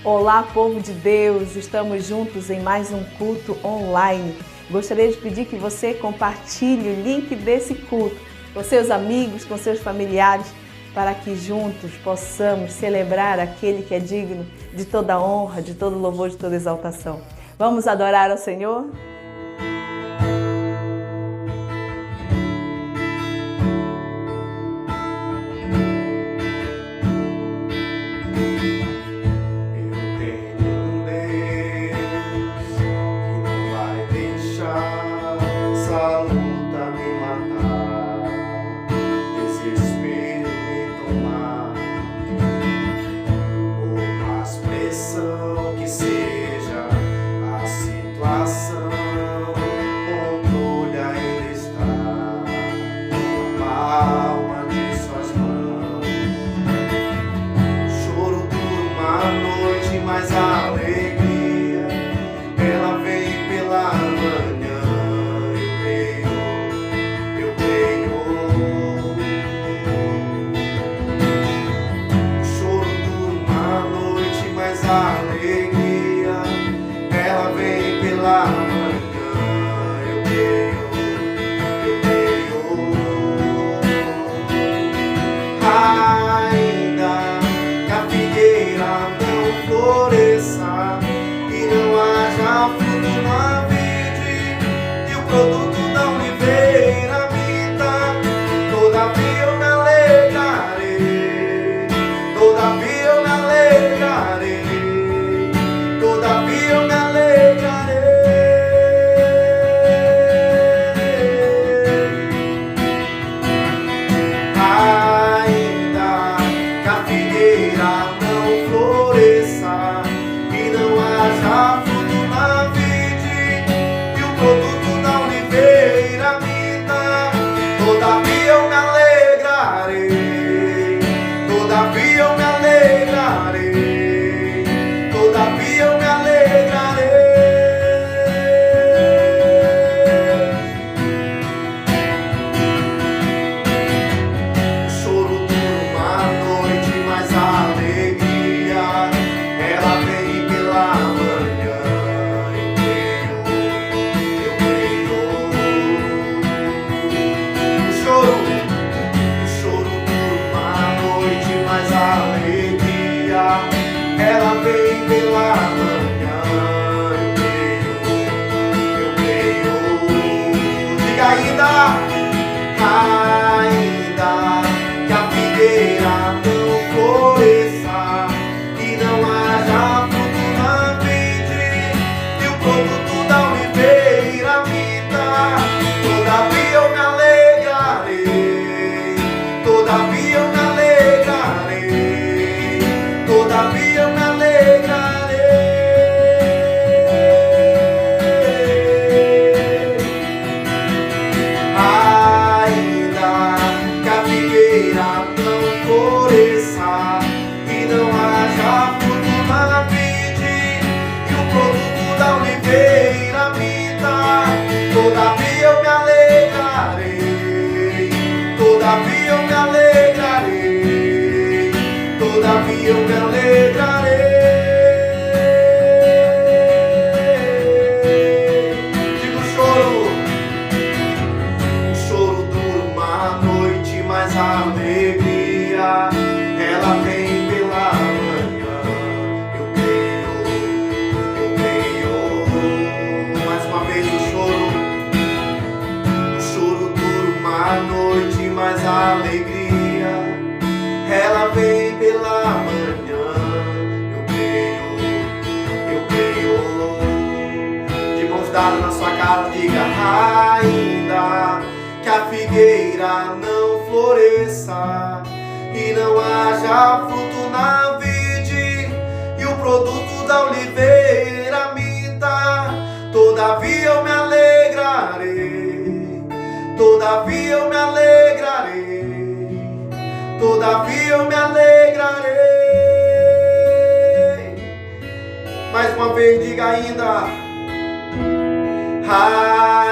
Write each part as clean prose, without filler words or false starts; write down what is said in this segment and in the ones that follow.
Olá, povo de Deus! Estamos juntos em mais um culto online. Gostaria de pedir que você compartilhe o link desse culto com seus amigos, com seus familiares, para que juntos possamos celebrar aquele que é digno de toda honra, de todo louvor, de toda exaltação. Vamos adorar ao Senhor?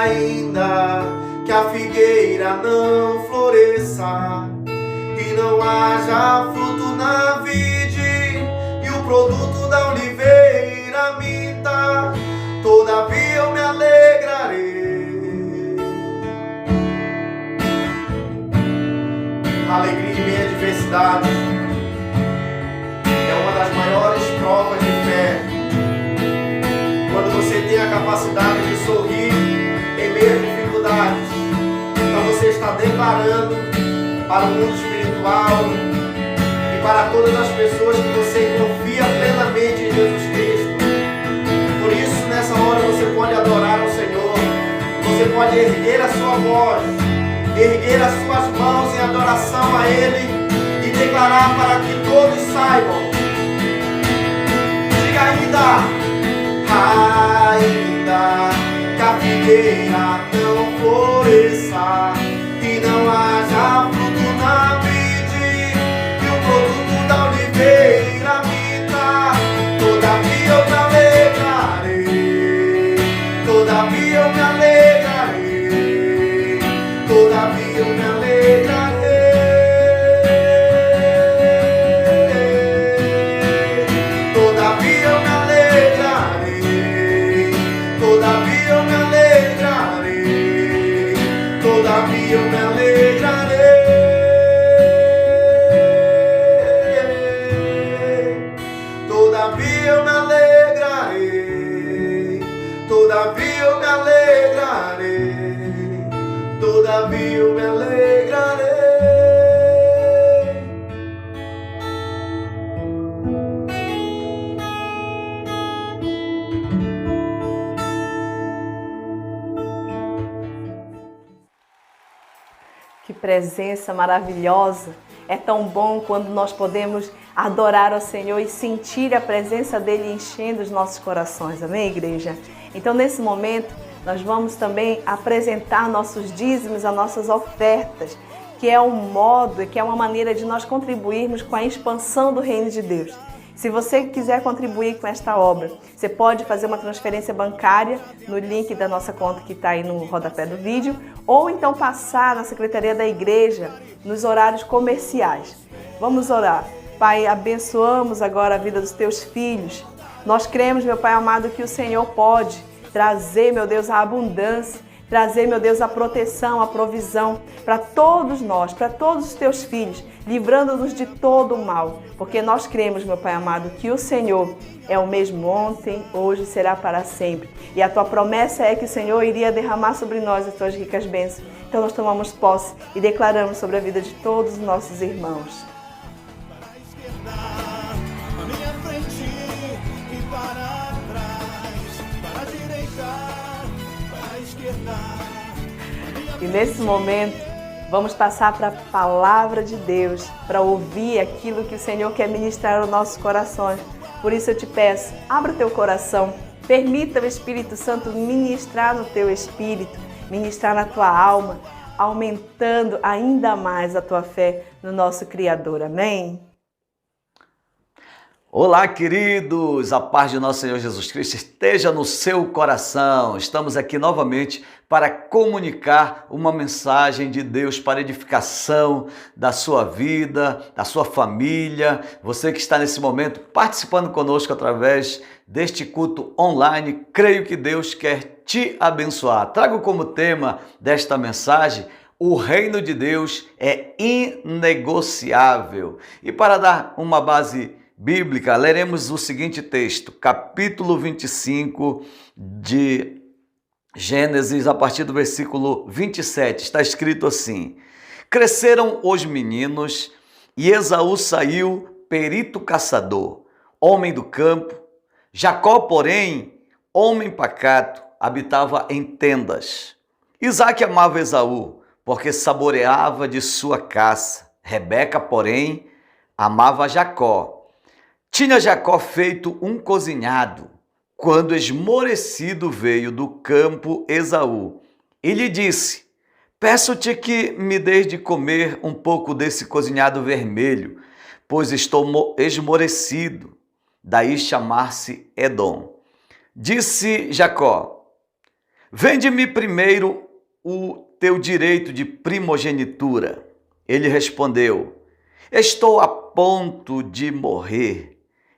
Ainda que a figueira não floresça e não haja fruto na vide, e o produto da oliveira minta, todavia eu me alegrarei. A alegria em meio à adversidade é uma das maiores provas de fé. Quando você tem a capacidade de sorrir em meio às dificuldades, então você está declarando para o mundo espiritual e para todas as pessoas que você confia plenamente em Jesus Cristo. Por isso, nessa hora você pode adorar ao Senhor, você pode erguer a sua voz, erguer as suas mãos em adoração a Ele e declarar para que todos saibam. Diga ainda que a figueira não floresça e não haja fruto na vide, e o produto da oliveira minta, todavia eu me alegrarei, todavia eu me alegrarei, todavia eu me alegrarei, todavia eu me alegrarei, todavia eu me alegrarei, todavia eu me alegrarei, todavia eu me alegrarei, todavia eu me alegrarei, todavia eu me alegrarei. Que presença maravilhosa! É tão bom quando nós podemos adorar ao Senhor e sentir a presença dEle enchendo os nossos corações. Amém, igreja? Então, nesse momento, nós vamos também apresentar nossos dízimos, as nossas ofertas, que é um modo, que é uma maneira de nós contribuirmos com a expansão do reino de Deus. Se você quiser contribuir com esta obra, você pode fazer uma transferência bancária no link da nossa conta que está aí no rodapé do vídeo, ou então passar na Secretaria da Igreja nos horários comerciais. Vamos orar. Pai, abençoamos agora a vida dos teus filhos. Nós cremos, meu Pai amado, que o Senhor pode trazer, meu Deus, a abundância, trazer, meu Deus, a proteção, a provisão para todos nós, para todos os teus filhos, livrando-nos de todo o mal, porque nós cremos, meu Pai amado, que o Senhor é o mesmo ontem, hoje e será para sempre. E a tua promessa é que o Senhor iria derramar sobre nós as tuas ricas bênçãos. Então nós tomamos posse e declaramos sobre a vida de todos os nossos irmãos. E nesse momento, vamos passar para a palavra de Deus, para ouvir aquilo que o Senhor quer ministrar aos nossos corações. Por isso eu te peço, abra o teu coração, permita o Espírito Santo ministrar no teu espírito, ministrar na tua alma, aumentando ainda mais a tua fé no nosso Criador. Amém? Olá, queridos! A paz de nosso Senhor Jesus Cristo esteja no seu coração. Estamos aqui novamente para comunicar uma mensagem de Deus para edificação da sua vida, da sua família. Você que está nesse momento participando conosco através deste culto online, creio que Deus quer te abençoar. Trago como tema desta mensagem: o reino de Deus é inegociável. E para dar uma base bíblica, leremos o seguinte texto, capítulo 25 de Gênesis, a partir do versículo 27, está escrito assim: cresceram os meninos e Esaú saiu perito caçador, homem do campo. Jacó, porém, homem pacato, habitava em tendas. Isaque amava Esaú, porque saboreava de sua caça. Rebeca, porém, amava Jacó. Tinha Jacó feito um cozinhado, quando esmorecido veio do campo Esaú, e lhe disse: peço-te que me dês de comer um pouco desse cozinhado vermelho, pois estou esmorecido. Daí chamar-se Edom. Disse Jacó: vende-me primeiro o teu direito de primogenitura. Ele respondeu: estou a ponto de morrer.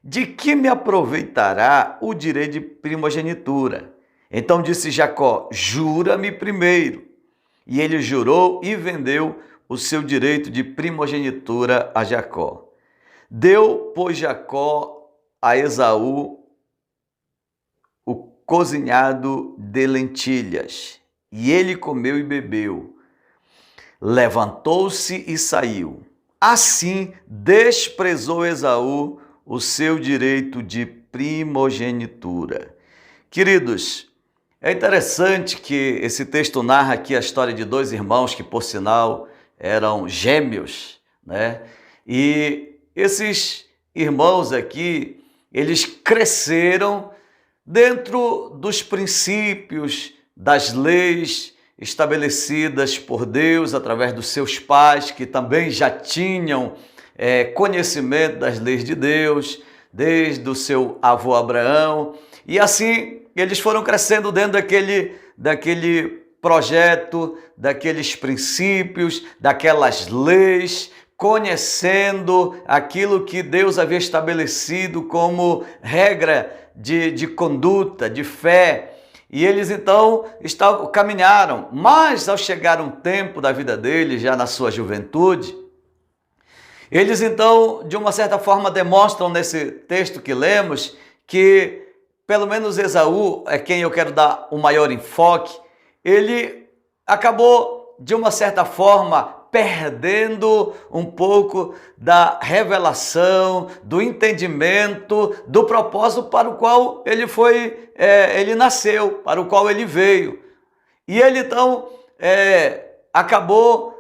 de que me aproveitará o direito de primogenitura? Então disse Jacó: jura-me primeiro. E ele jurou e vendeu o seu direito de primogenitura a Jacó. Deu, pois, Jacó a Esaú o cozinhado de lentilhas, e ele comeu e bebeu. Levantou-se e saiu. Assim desprezou Esaú o seu direito de primogenitura. Queridos, é interessante que esse texto narra aqui a história de dois irmãos que, por sinal, eram gêmeos, né? E esses irmãos aqui, eles cresceram dentro dos princípios, das leis estabelecidas por Deus através dos seus pais, que também já tinham conhecimento das leis de Deus, desde o seu avô Abraão. E assim, eles foram crescendo dentro daquele projeto, daqueles princípios, daquelas leis, conhecendo aquilo que Deus havia estabelecido como regra de conduta, de fé. E eles então caminharam, mas ao chegar um tempo da vida deles, já na sua juventude, eles então, de uma certa forma, demonstram nesse texto que lemos que, pelo menos Esaú, é quem eu quero dar o maior enfoque, ele acabou, de uma certa forma, perdendo um pouco da revelação, do entendimento, do propósito para o qual ele nasceu, para o qual ele veio. E ele então acabou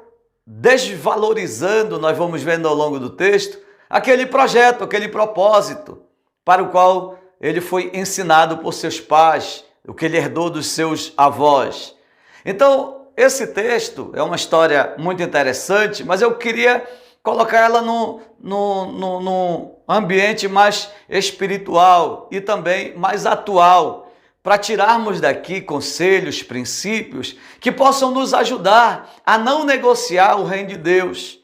desvalorizando, nós vamos vendo ao longo do texto, aquele projeto, aquele propósito para o qual ele foi ensinado por seus pais, o que ele herdou dos seus avós. Então, esse texto é uma história muito interessante, mas eu queria colocar ela num ambiente mais espiritual e também mais atual, para tirarmos daqui conselhos, princípios que possam nos ajudar a não negociar o reino de Deus.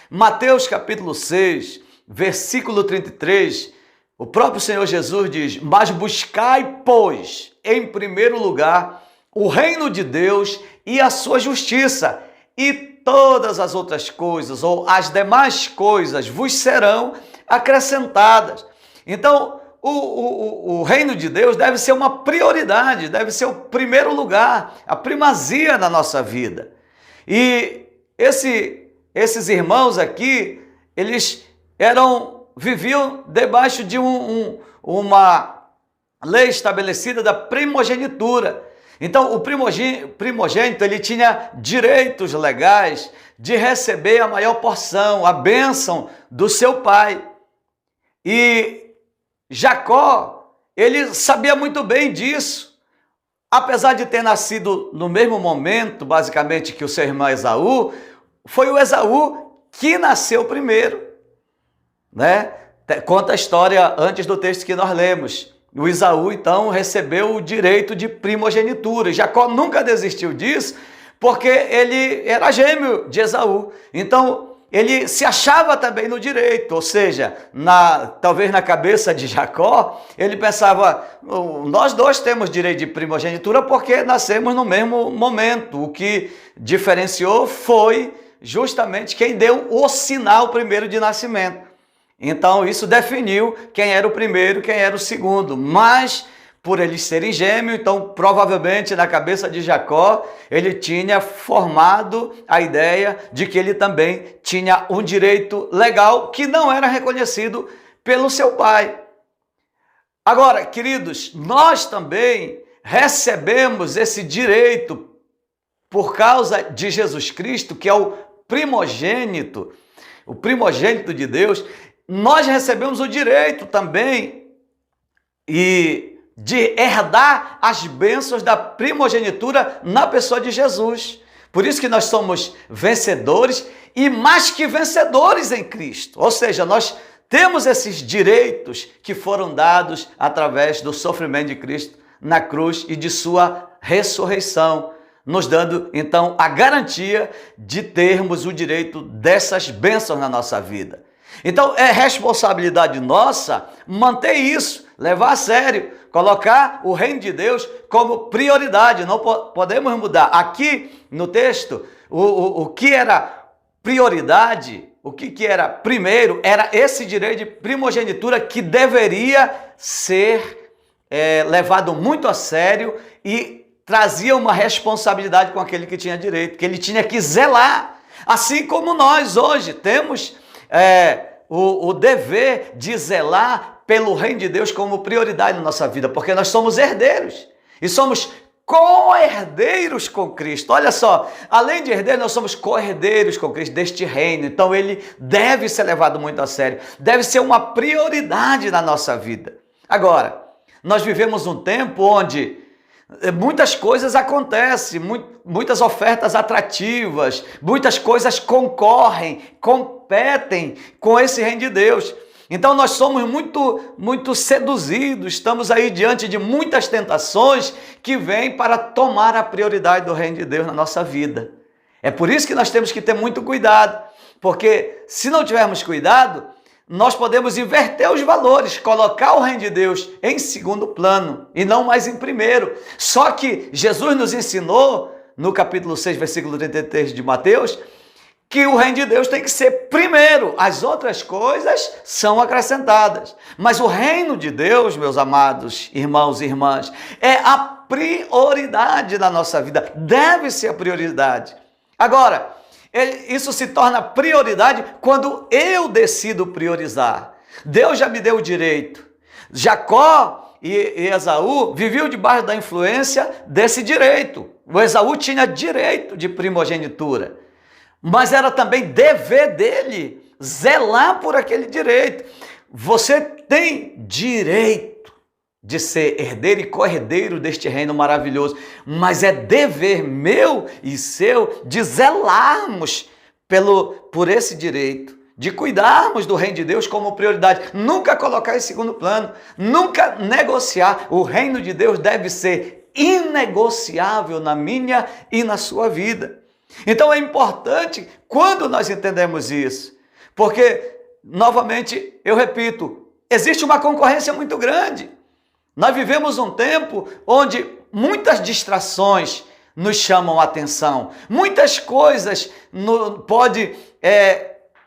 Mateus capítulo 6, versículo 33, o próprio Senhor Jesus diz: mas buscai, pois, em primeiro lugar, o reino de Deus e a sua justiça, e todas as outras coisas, ou as demais coisas, vos serão acrescentadas. Então, o reino de Deus deve ser uma prioridade, deve ser o primeiro lugar, a primazia na nossa vida. E esses irmãos aqui, eles viviam debaixo de uma lei estabelecida da primogenitura. Então, o primogênito, ele tinha direitos legais de receber a maior porção, a bênção do seu pai. E Jacó, ele sabia muito bem disso. Apesar de ter nascido no mesmo momento, basicamente, que o seu irmão Esaú, foi o Esaú que nasceu primeiro, né? Conta a história antes do texto que nós lemos. O Esaú, então, recebeu o direito de primogenitura. Jacó nunca desistiu disso, porque ele era gêmeo de Esaú. Então, ele se achava também no direito, ou seja, talvez na cabeça de Jacó, ele pensava: nós dois temos direito de primogenitura porque nascemos no mesmo momento. O que diferenciou foi justamente quem deu o sinal primeiro de nascimento. Então, isso definiu quem era o primeiro, quem era o segundo. Mas, por eles serem gêmeos, então, provavelmente, na cabeça de Jacó, ele tinha formado a ideia de que ele também tinha um direito legal que não era reconhecido pelo seu pai. Agora, queridos, nós também recebemos esse direito por causa de Jesus Cristo, que é o primogênito de Deus. Nós recebemos o direito também de herdar as bênçãos da primogenitura na pessoa de Jesus. Por isso que nós somos vencedores e mais que vencedores em Cristo. Ou seja, nós temos esses direitos que foram dados através do sofrimento de Cristo na cruz e de sua ressurreição, nos dando, então, a garantia de termos o direito dessas bênçãos na nossa vida. Então é responsabilidade nossa manter isso, levar a sério, colocar o reino de Deus como prioridade. Não podemos mudar. Aqui no texto, o que era prioridade, o que era primeiro, era esse direito de primogenitura que deveria ser levado muito a sério e trazia uma responsabilidade com aquele que tinha direito, que ele tinha que zelar. Assim como nós hoje temos o dever de zelar pelo reino de Deus como prioridade na nossa vida, porque nós somos herdeiros e somos co-herdeiros com Cristo. Olha só, além de herdeiros, nós somos co-herdeiros com Cristo deste reino, então ele deve ser levado muito a sério, deve ser uma prioridade na nossa vida. Agora, nós vivemos um tempo onde muitas coisas acontecem, muitas ofertas atrativas, muitas coisas concorrem, competem com esse reino de Deus. Então nós somos muito seduzidos, estamos aí diante de muitas tentações que vêm para tomar a prioridade do reino de Deus na nossa vida. É por isso que nós temos que ter muito cuidado, porque se não tivermos cuidado, nós podemos inverter os valores, colocar o reino de Deus em segundo plano e não mais em primeiro. Só que Jesus nos ensinou, no capítulo 6, versículo 33 de Mateus, que o reino de Deus tem que ser primeiro. As outras coisas são acrescentadas. Mas o reino de Deus, meus amados irmãos e irmãs, é a prioridade da nossa vida. Deve ser a prioridade. Agora, isso se torna prioridade quando eu decido priorizar. Deus já me deu o direito. Jacó e Esaú viviam debaixo da influência desse direito. O Esaú tinha direito de primogenitura, mas era também dever dele zelar por aquele direito. Você tem direito de ser herdeiro e co-herdeiro deste reino maravilhoso, mas é dever meu e seu de zelarmos por esse direito, de cuidarmos do reino de Deus como prioridade, nunca colocar em segundo plano, nunca negociar. O reino de Deus deve ser inegociável na minha e na sua vida. Então é importante quando nós entendemos isso, porque, novamente, eu repito, existe uma concorrência muito grande. Nós vivemos um tempo onde muitas distrações nos chamam a atenção. Muitas coisas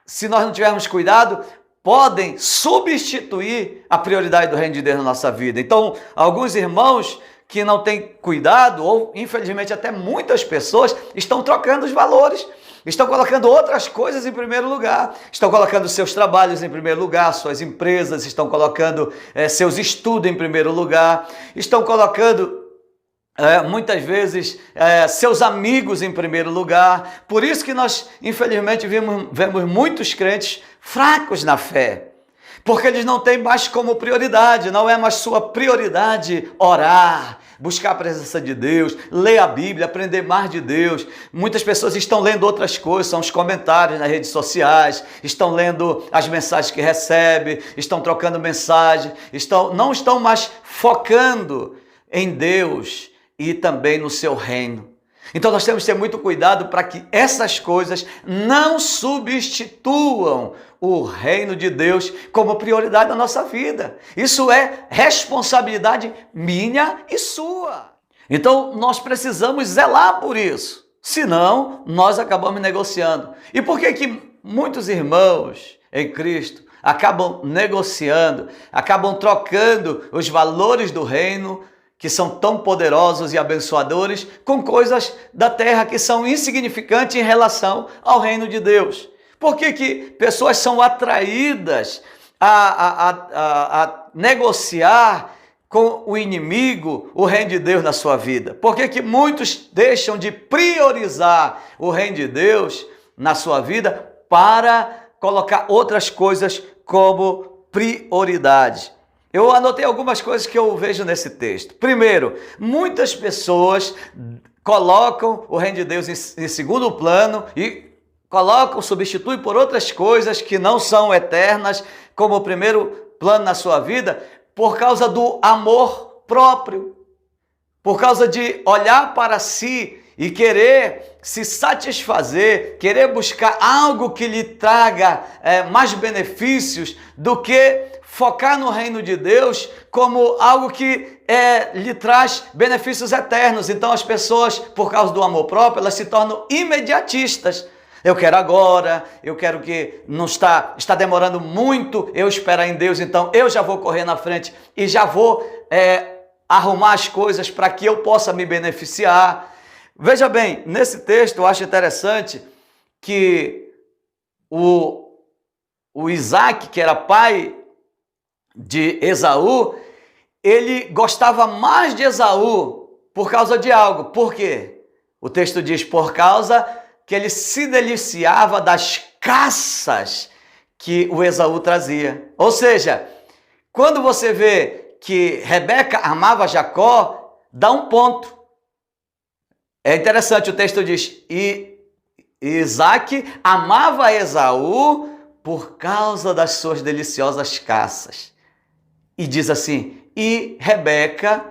se nós não tivermos cuidado, podem substituir a prioridade do reino de Deus na nossa vida. Então, alguns irmãos que não têm cuidado, ou infelizmente até muitas pessoas, estão trocando os valores. Estão colocando outras coisas em primeiro lugar, estão colocando seus trabalhos em primeiro lugar, suas empresas, estão colocando seus estudos em primeiro lugar, estão colocando muitas vezes seus amigos em primeiro lugar. Por isso que nós, infelizmente, vemos muitos crentes fracos na fé, porque eles não têm mais como prioridade, não é mais sua prioridade orar, buscar a presença de Deus, ler a Bíblia, aprender mais de Deus. Muitas pessoas estão lendo outras coisas, são os comentários nas redes sociais, estão lendo as mensagens que recebem, estão trocando mensagens, não estão mais focando em Deus e também no seu reino. Então nós temos que ter muito cuidado para que essas coisas não substituam o reino de Deus como prioridade na nossa vida. Isso é responsabilidade minha e sua. Então nós precisamos zelar por isso, senão nós acabamos negociando. E por que muitos irmãos em Cristo acabam negociando, acabam trocando os valores do reino, que são tão poderosos e abençoadores, com coisas da terra que são insignificantes em relação ao reino de Deus? Por que pessoas são atraídas a negociar com o inimigo o reino de Deus na sua vida? Por que muitos deixam de priorizar o reino de Deus na sua vida para colocar outras coisas como prioridade? Eu anotei algumas coisas que eu vejo nesse texto. Primeiro, muitas pessoas colocam o reino de Deus em segundo plano e substituem por outras coisas que não são eternas, como o primeiro plano na sua vida, por causa do amor próprio, por causa de olhar para si e querer se satisfazer, querer buscar algo que lhe traga mais benefícios do que focar no reino de Deus como algo que lhe traz benefícios eternos. Então as pessoas, por causa do amor próprio, elas se tornam imediatistas. Eu quero agora, eu quero que não está demorando muito eu esperar em Deus, então eu já vou correr na frente e já vou arrumar as coisas para que eu possa me beneficiar. Veja bem, nesse texto eu acho interessante que o Isaac, que era pai de Esaú, ele gostava mais de Esaú por causa de algo. Por quê? O texto diz por causa que ele se deliciava das caças que o Esaú trazia. Ou seja, quando você vê que Rebeca amava Jacó, dá um ponto. É interessante, o texto diz, e Isaac amava Esaú por causa das suas deliciosas caças. E diz assim, e Rebeca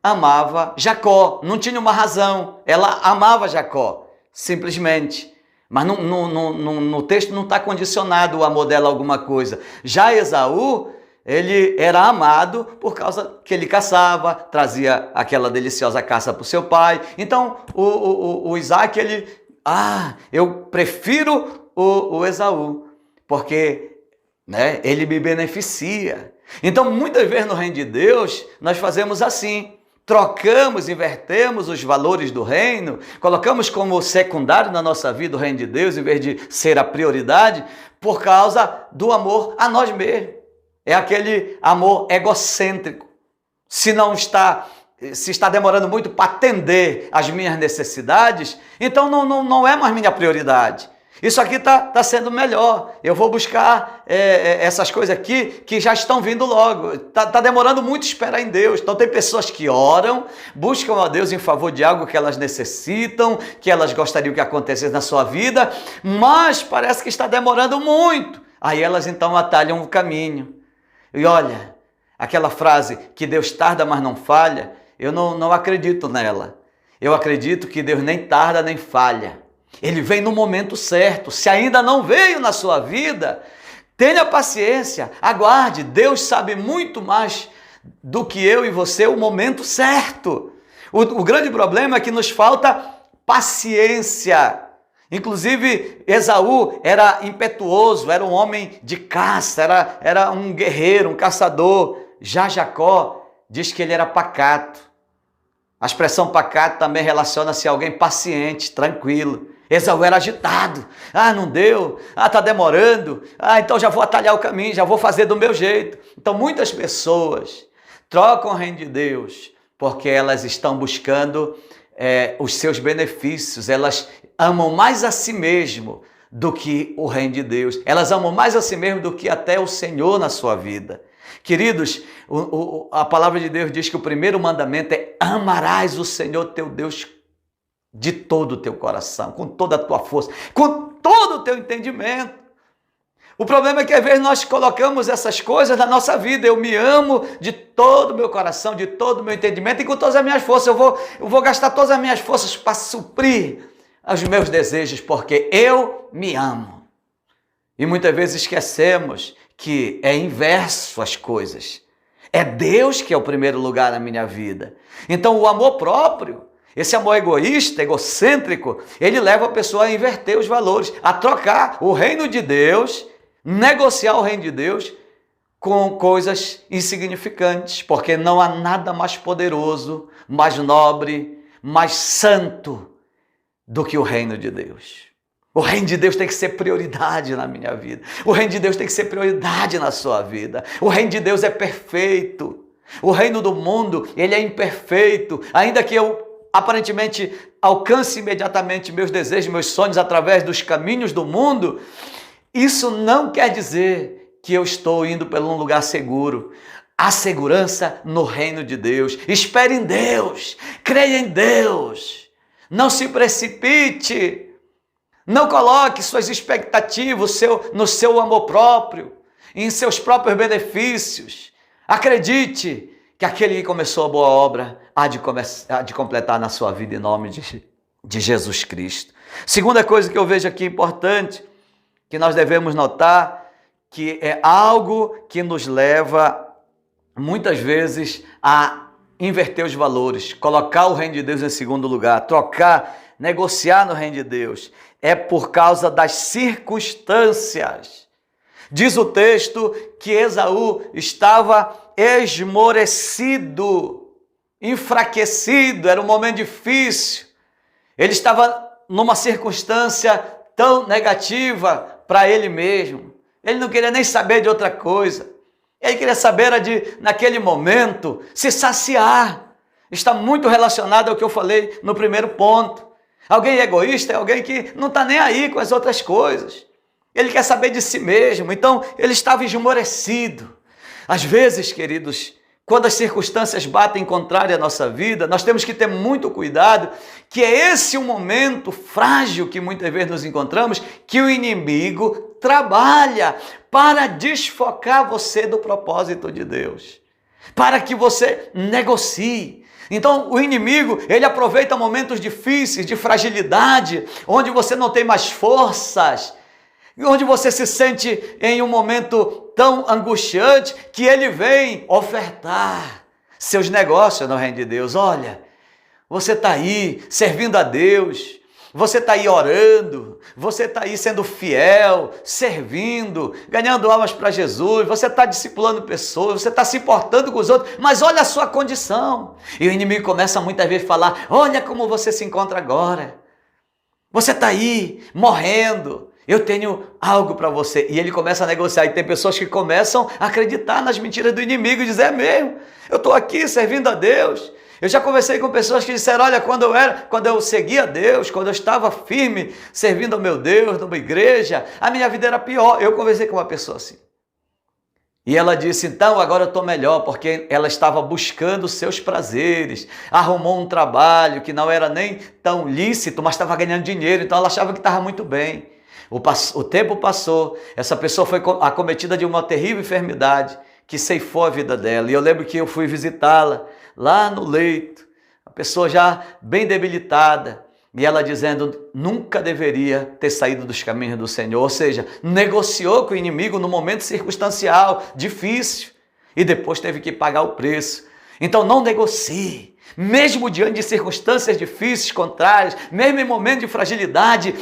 amava Jacó. Não tinha uma razão, ela amava Jacó, simplesmente. Mas no texto não está condicionado o amor dela a alguma coisa. Já Esaú, ele era amado por causa que ele caçava, trazia aquela deliciosa caça para o seu pai. Então, o Isaac, eu prefiro o Esaú, porque ele me beneficia. Então, muitas vezes no reino de Deus, nós fazemos assim. Trocamos, invertemos os valores do reino, colocamos como secundário na nossa vida o reino de Deus, em vez de ser a prioridade, por causa do amor a nós mesmos. É aquele amor egocêntrico. Se está demorando muito para atender às minhas necessidades, então não é mais minha prioridade. Isso aqui está sendo melhor. Eu vou buscar essas coisas aqui que já estão vindo logo. Está demorando muito esperar em Deus. Então tem pessoas que oram, buscam a Deus em favor de algo que elas necessitam, que elas gostariam que acontecesse na sua vida, mas parece que está demorando muito. Aí elas então atalham o caminho. E olha, aquela frase que Deus tarda, mas não falha, eu não acredito nela. Eu acredito que Deus nem tarda, nem falha. Ele vem no momento certo. Se ainda não veio na sua vida, tenha paciência, aguarde. Deus sabe muito mais do que eu e você o momento certo. O grande problema é que nos falta paciência. Inclusive, Esaú era impetuoso, era um homem de caça, era um guerreiro, um caçador. Já Jacó diz que ele era pacato. A expressão pacato também relaciona-se a alguém paciente, tranquilo. Esaú era agitado. Não deu. Está demorando. Então já vou atalhar o caminho, já vou fazer do meu jeito. Então muitas pessoas trocam o reino de Deus porque elas estão buscando os seus benefícios. Elas amam mais a si mesmo do que o reino de Deus. Elas amam mais a si mesmo do que até o Senhor na sua vida. Queridos, a palavra de Deus diz que o primeiro mandamento é: amarás o Senhor teu Deus de todo o teu coração, com toda a tua força, com todo o teu entendimento. O problema é que às vezes nós colocamos essas coisas na nossa vida. Eu me amo de todo o meu coração, de todo o meu entendimento e com todas as minhas forças. Eu vou gastar todas as minhas forças para suprir os meus desejos, porque eu me amo. E muitas vezes esquecemos que é inverso as coisas. É Deus que é o primeiro lugar na minha vida. Então o amor próprio, esse amor egoísta, egocêntrico, ele leva a pessoa a inverter os valores, a trocar o reino de Deus, negociar o reino de Deus com coisas insignificantes, porque não há nada mais poderoso, mais nobre, mais santo do que o reino de Deus. O reino de Deus tem que ser prioridade na minha vida. O reino de Deus tem que ser prioridade na sua vida. O reino de Deus é perfeito. O reino do mundo, ele é imperfeito. Ainda que eu aparentemente alcance imediatamente meus desejos, meus sonhos através dos caminhos do mundo, isso não quer dizer que eu estou indo para um lugar seguro. Há segurança no reino de Deus. Espere em Deus, creia em Deus. Não se precipite. Não coloque suas expectativas no seu amor próprio, em seus próprios benefícios. Acredite que aquele que começou a boa obra há de completar na sua vida em nome de Jesus Cristo. Segunda coisa que eu vejo aqui importante, que nós devemos notar, que é algo que nos leva muitas vezes a inverter os valores, colocar o reino de Deus em segundo lugar, trocar, negociar no reino de Deus. É por causa das circunstâncias. Diz o texto que Esaú estava esmorecido, enfraquecido, era um momento difícil. Ele estava numa circunstância tão negativa para ele mesmo. Ele não queria nem saber de outra coisa. Ele queria saber naquele momento, se saciar. Está muito relacionado ao que eu falei no primeiro ponto. Alguém egoísta é alguém que não está nem aí com as outras coisas. Ele quer saber de si mesmo. Então, ele estava esmorecido. Às vezes, queridos, quando as circunstâncias batem contrário à nossa vida, nós temos que ter muito cuidado, que é esse o momento frágil que muitas vezes nos encontramos, que o inimigo trabalha para desfocar você do propósito de Deus, para que você negocie. Então, o inimigo, ele aproveita momentos difíceis, de fragilidade, onde você não tem mais forças, onde você se sente em um momento tão angustiante, que ele vem ofertar seus negócios no reino de Deus. Olha, você está aí servindo a Deus, você está aí orando, você está aí sendo fiel, servindo, ganhando almas para Jesus, você está discipulando pessoas, você está se importando com os outros, mas olha a sua condição. E o inimigo começa muitas vezes a falar, olha como você se encontra agora, você está aí morrendo, eu tenho algo para você. E ele começa a negociar. E tem pessoas que começam a acreditar nas mentiras do inimigo e dizer, é mesmo, eu estou aqui servindo a Deus. Eu já conversei com pessoas que disseram, olha, quando eu seguia Deus, quando eu estava firme, servindo ao meu Deus, numa igreja, a minha vida era pior. Eu conversei com uma pessoa assim. E ela disse, então agora eu estou melhor, porque ela estava buscando seus prazeres, arrumou um trabalho que não era nem tão lícito, mas estava ganhando dinheiro, então ela achava que estava muito bem. O tempo passou, essa pessoa foi acometida de uma terrível enfermidade que ceifou a vida dela. E eu lembro que eu fui visitá-la lá no leito, a pessoa já bem debilitada, e ela dizendo, nunca deveria ter saído dos caminhos do Senhor. Ou seja, negociou com o inimigo no momento circunstancial, difícil, e depois teve que pagar o preço. Então não negocie, mesmo diante de circunstâncias difíceis, contrárias, mesmo em momentos de fragilidade,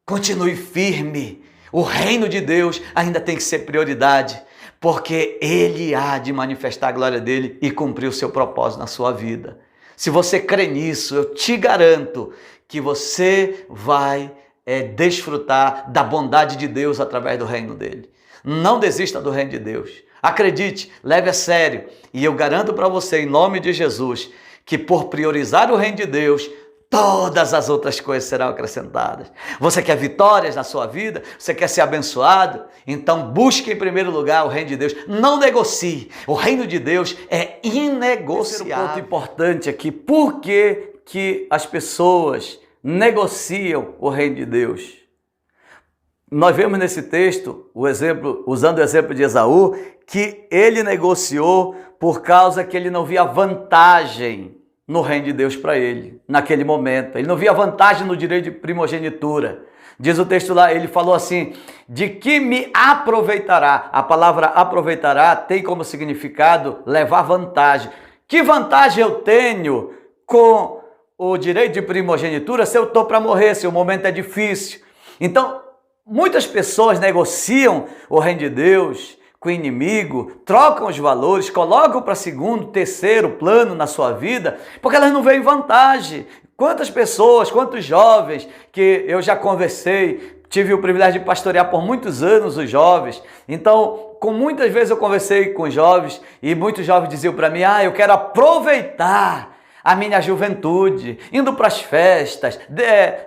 continue firme. O reino de Deus ainda tem que ser prioridade, porque Ele há de manifestar a glória dEle e cumprir o seu propósito na sua vida. Se você crê nisso, eu te garanto que você vai desfrutar da bondade de Deus através do reino dEle. Não desista do reino de Deus. Acredite, leve a sério. E eu garanto para você, em nome de Jesus, que por priorizar o reino de Deus, todas as outras coisas serão acrescentadas. Você quer vitórias na sua vida? Você quer ser abençoado? Então busque em primeiro lugar o reino de Deus. Não negocie. O reino de Deus é inegociável. Esse é um ponto importante aqui. Por que as pessoas negociam o reino de Deus? Nós vemos nesse texto, usando o exemplo de Esaú, que ele negociou por causa que ele não via vantagem no reino de Deus para ele, naquele momento. Ele não via vantagem no direito de primogenitura. Diz o texto lá, ele falou assim, de que me aproveitará? A palavra aproveitará tem como significado levar vantagem. Que vantagem eu tenho com o direito de primogenitura se eu estou para morrer, se o momento é difícil? Então, muitas pessoas negociam o reino de Deus com o inimigo, trocam os valores, colocam para segundo, terceiro plano na sua vida, porque elas não veem vantagem. Quantas pessoas, quantos jovens que eu já conversei, tive o privilégio de pastorear por muitos anos os jovens, então, com muitas vezes eu conversei com jovens e muitos jovens diziam para mim, eu quero aproveitar a minha juventude, indo para as festas,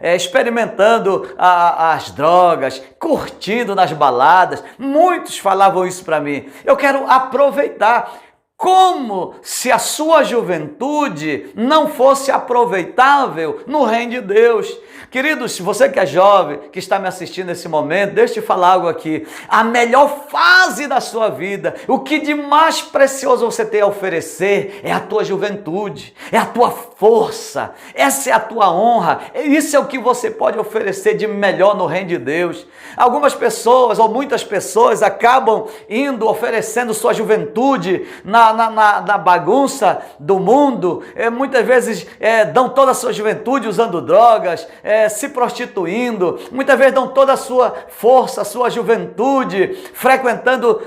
experimentando as drogas, curtindo nas baladas. Muitos falavam isso para mim. Eu quero aproveitar. Como se a sua juventude não fosse aproveitável no reino de Deus. Queridos, se você que é jovem, que está me assistindo nesse momento, deixa eu te falar algo aqui. A melhor fase da sua vida, o que de mais precioso você tem a oferecer é a tua juventude, é a tua força, essa é a tua honra, isso é o que você pode oferecer de melhor no reino de Deus. Algumas pessoas, ou muitas pessoas, acabam indo oferecendo sua juventude na bagunça do mundo, muitas vezes dão toda a sua juventude usando drogas, se prostituindo, muitas vezes dão toda a sua força, a sua juventude, frequentando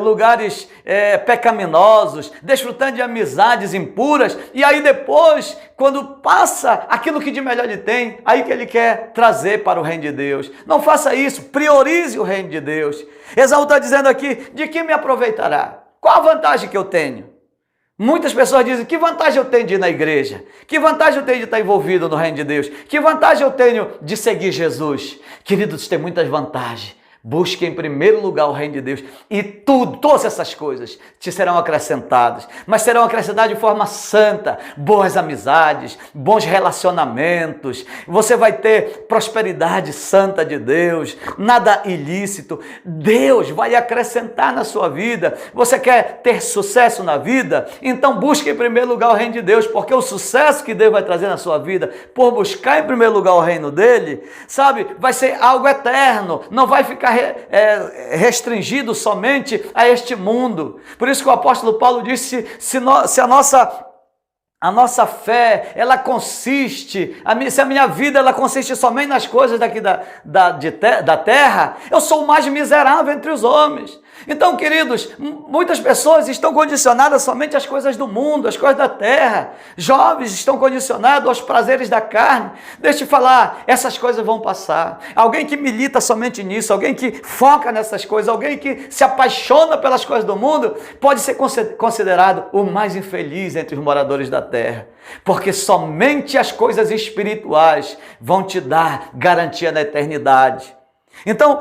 lugares pecaminosos, desfrutando de amizades impuras, e aí depois, quando passa aquilo que de melhor ele tem, aí que ele quer trazer para o reino de Deus. Não faça isso, priorize o reino de Deus. Esaú está dizendo aqui, de que me aproveitará? Qual a vantagem que eu tenho? Muitas pessoas dizem, que vantagem eu tenho de ir na igreja? Que vantagem eu tenho de estar envolvido no reino de Deus? Que vantagem eu tenho de seguir Jesus? Queridos, tem muitas vantagens. Busque em primeiro lugar o reino de Deus e todas essas coisas te serão acrescentadas, mas serão acrescentadas de forma santa, boas amizades, bons relacionamentos, você vai ter prosperidade santa de Deus, nada ilícito, Deus vai acrescentar na sua vida. Você quer ter sucesso na vida? Então busque em primeiro lugar o reino de Deus, porque o sucesso que Deus vai trazer na sua vida, por buscar em primeiro lugar o reino dele, sabe, vai ser algo eterno, não vai ficar restringido somente a este mundo. Por isso que o apóstolo Paulo disse, se a nossa fé, ela consiste, se a minha vida ela consiste somente nas coisas daqui da terra, eu sou o mais miserável entre os homens. Então, queridos, muitas pessoas estão condicionadas somente às coisas do mundo, às coisas da terra. Jovens estão condicionados aos prazeres da carne. Deixa eu te falar, essas coisas vão passar. Alguém que milita somente nisso, alguém que foca nessas coisas, alguém que se apaixona pelas coisas do mundo, pode ser considerado o mais infeliz entre os moradores da terra. Porque somente as coisas espirituais vão te dar garantia na eternidade. Então,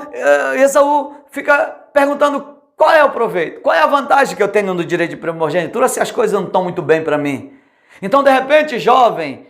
Esaú fica perguntando, qual é o proveito? Qual é a vantagem que eu tenho no direito de primogenitura se as coisas não estão muito bem para mim? Então, de repente, jovem,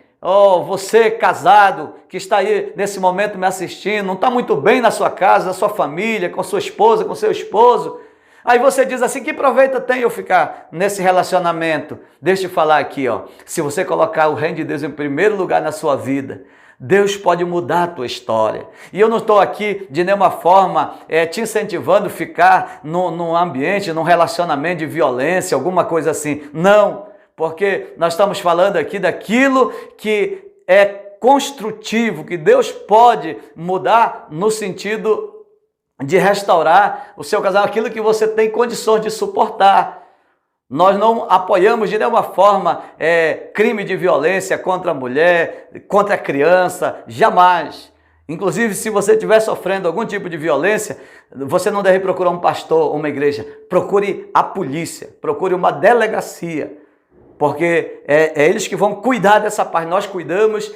você casado, que está aí nesse momento me assistindo, não está muito bem na sua casa, na sua família, com sua esposa, com seu esposo. Aí você diz assim, que proveito tem eu ficar nesse relacionamento? Deixa eu falar aqui, se você colocar o reino de Deus em primeiro lugar na sua vida, Deus pode mudar a tua história. E eu não estou aqui de nenhuma forma te incentivando a ficar num ambiente, num relacionamento de violência, alguma coisa assim. Não, porque nós estamos falando aqui daquilo que é construtivo, que Deus pode mudar no sentido de restaurar o seu casamento, aquilo que você tem condições de suportar. Nós não apoiamos de nenhuma forma crime de violência contra a mulher, contra a criança, jamais. Inclusive, se você estiver sofrendo algum tipo de violência, você não deve procurar um pastor, uma igreja. Procure a polícia, procure uma delegacia, porque é eles que vão cuidar dessa parte. Nós cuidamos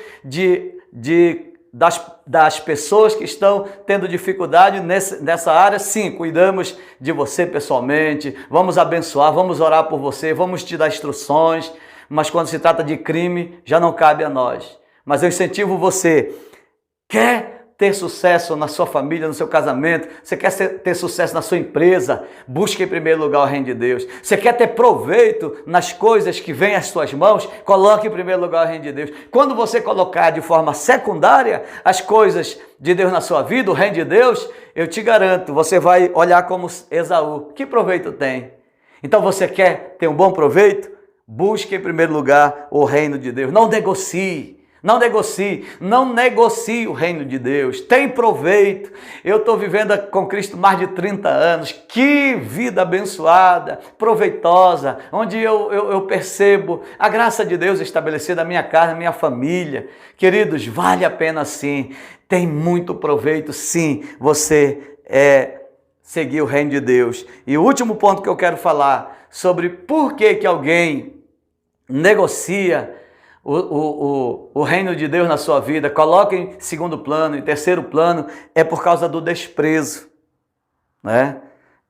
das pessoas que estão tendo dificuldade nessa área. Sim, cuidamos de você pessoalmente, vamos abençoar, vamos orar por você, vamos te dar instruções, mas quando se trata de crime, já não cabe a nós. Mas eu incentivo você, quer ter sucesso na sua família, no seu casamento, você quer ter sucesso na sua empresa, busque em primeiro lugar o reino de Deus. Você quer ter proveito nas coisas que vêm às suas mãos, coloque em primeiro lugar o reino de Deus. Quando você colocar de forma secundária as coisas de Deus na sua vida, o reino de Deus, eu te garanto, você vai olhar como Esaú. Que proveito tem? Então você quer ter um bom proveito? Busque em primeiro lugar o reino de Deus. Não negocie. Não negocie o reino de Deus, tem proveito. Eu estou vivendo com Cristo mais de 30 anos, que vida abençoada, proveitosa, onde eu percebo a graça de Deus estabelecida na minha casa, na minha família. Queridos, vale a pena sim, tem muito proveito sim, você seguir o reino de Deus. E o último ponto que eu quero falar, sobre por que alguém negocia o reino de Deus na sua vida, coloca em segundo plano, em terceiro plano, é por causa do desprezo, né?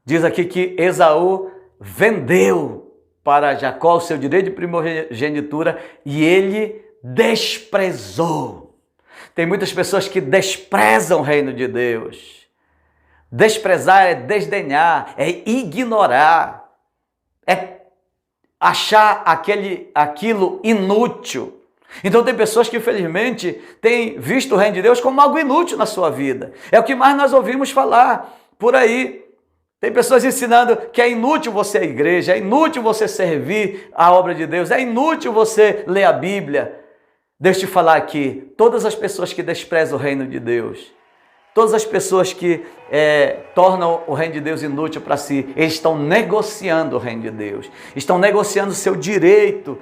Diz aqui que Esaú vendeu para Jacó o seu direito de primogenitura e ele desprezou. Tem muitas pessoas que desprezam o reino de Deus. Desprezar é desdenhar, é ignorar, é achar aquilo inútil. Então tem pessoas que infelizmente têm visto o reino de Deus como algo inútil na sua vida. É o que mais nós ouvimos falar por aí. Tem pessoas ensinando que é inútil você ir à igreja, é inútil você servir a obra de Deus, é inútil você ler a Bíblia. Deixa eu te falar aqui, todas as pessoas que desprezam o reino de Deus, todas as pessoas que tornam o reino de Deus inútil para si, eles estão negociando o reino de Deus, estão negociando o seu direito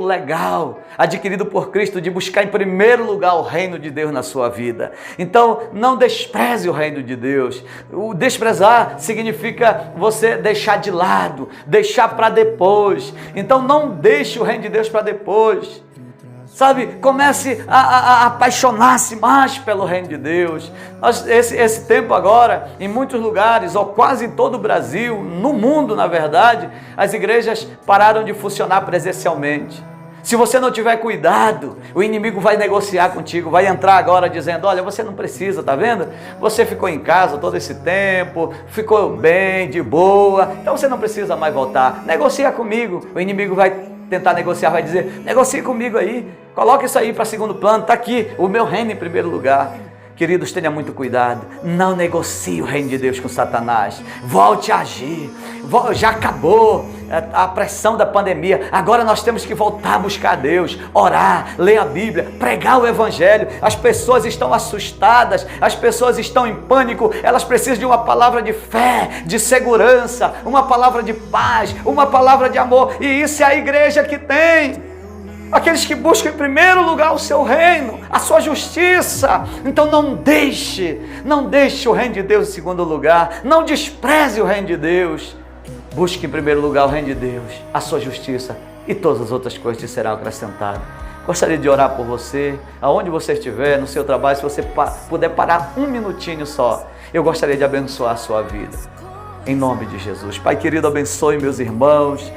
legal, adquirido por Cristo, de buscar em primeiro lugar o reino de Deus na sua vida. Então, não despreze o reino de Deus. O desprezar significa você deixar de lado, deixar para depois. Então, não deixe o reino de Deus para depois. Sabe, comece a apaixonar-se mais pelo reino de Deus. Esse tempo agora, em muitos lugares, ou quase em todo o Brasil, no mundo na verdade, as igrejas pararam de funcionar presencialmente. Se você não tiver cuidado, o inimigo vai negociar contigo, vai entrar agora dizendo, olha, você não precisa, tá vendo? Você ficou em casa todo esse tempo, ficou bem, de boa, então você não precisa mais voltar. Negocia comigo. O inimigo vai tentar negociar, vai dizer, negocie comigo aí, coloque isso aí para segundo plano, está aqui o meu reino em primeiro lugar. Queridos, tenha muito cuidado, não negocie o reino de Deus com Satanás, volte a agir, já acabou a pressão da pandemia, agora nós temos que voltar a buscar a Deus, orar, ler a Bíblia, pregar o Evangelho. As pessoas estão assustadas, as pessoas estão em pânico, elas precisam de uma palavra de fé, de segurança, uma palavra de paz, uma palavra de amor, e isso é a igreja que tem. Aqueles que buscam em primeiro lugar o seu reino, a sua justiça. Então não deixe o reino de Deus em segundo lugar. Não despreze o reino de Deus. Busque em primeiro lugar o reino de Deus, a sua justiça, e todas as outras coisas te serão acrescentadas. Gostaria de orar por você, aonde você estiver, no seu trabalho, se você puder parar um minutinho só. Eu gostaria de abençoar a sua vida. Em nome de Jesus. Pai querido, abençoe meus irmãos.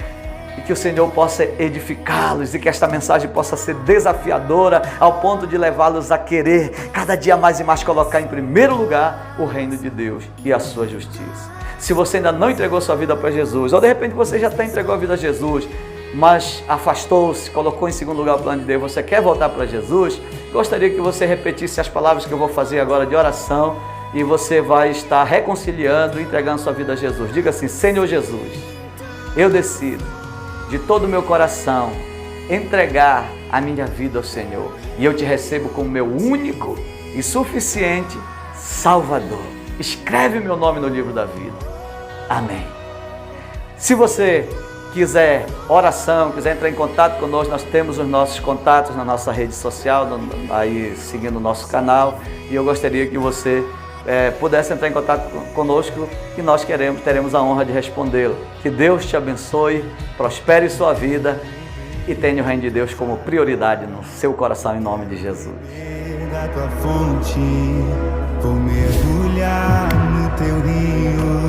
E que o Senhor possa edificá-los e que esta mensagem possa ser desafiadora ao ponto de levá-los a querer cada dia mais e mais colocar em primeiro lugar o reino de Deus e a sua justiça. Se você ainda não entregou sua vida para Jesus, ou de repente você já até entregou a vida a Jesus, mas afastou-se, colocou em segundo lugar o plano de Deus, você quer voltar para Jesus, gostaria que você repetisse as palavras que eu vou fazer agora de oração e você vai estar reconciliando e entregando sua vida a Jesus. Diga assim: Senhor Jesus, eu decido de todo o meu coração entregar a minha vida ao Senhor, e eu te recebo como meu único e suficiente Salvador. Escreve meu nome no livro da vida. Amém. Se você quiser oração, quiser entrar em contato conosco, nós temos os nossos contatos na nossa rede social, aí seguindo o nosso canal, e eu gostaria que você pudesse entrar em contato conosco, que nós teremos a honra de respondê-lo. Que Deus te abençoe, prospere sua vida e tenha o reino de Deus como prioridade no seu coração, em nome de Jesus. Da tua fonte, vou mergulhar no teu rio.